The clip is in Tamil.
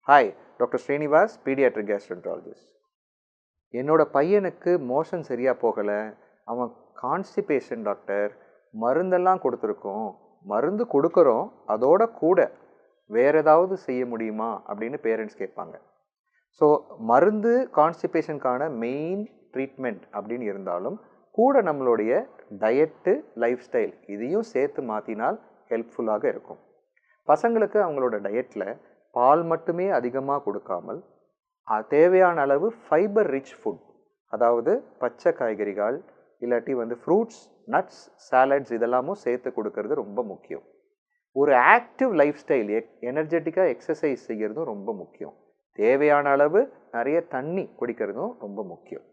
Hi, doctor Srinivas, paediatric gastroenterologist. என்னோட பையனுக்கு மோஷன் சரியாக போகலை, அவன் கான்ஸ்டிபேஷன் டாக்டர், மருந்தெல்லாம் கொடுத்துருக்கோம், மருந்து கொடுக்குறோம், அதோட கூட வேறு ஏதாவது செய்ய முடியுமா அப்படின்னு பேரண்ட்ஸ் கேட்பாங்க. ஸோ மருந்து கான்ஸ்டிபேஷனுக்கான மெயின் ட்ரீட்மெண்ட் அப்படின்னு இருந்தாலும் கூட நம்மளுடைய டயட்டு, லைஃப் ஸ்டைல் இதையும் சேர்த்து மாற்றினால் ஹெல்ப்ஃபுல்லாக இருக்கும். பசங்களுக்கு அவங்களோட டயட்டில் பால் மட்டுமே அதிகமாக கொடுக்காமல் தேவையான அளவு ஃபைபர் ரிச் ஃபுட், அதாவது பச்சை காய்கறிகள் இல்லாட்டி ஃப்ரூட்ஸ், நட்ஸ், சாலட்ஸ் இதெல்லாமும் சேர்த்து கொடுக்கறது ரொம்ப முக்கியம். ஒரு ஆக்டிவ் லைஃப் ஸ்டைல், எனர்ஜெட்டிக்காக எக்ஸசைஸ் செய்கிறதும் ரொம்ப முக்கியம். தேவையான அளவு நிறைய தண்ணி குடிக்கிறதும் ரொம்ப முக்கியம்.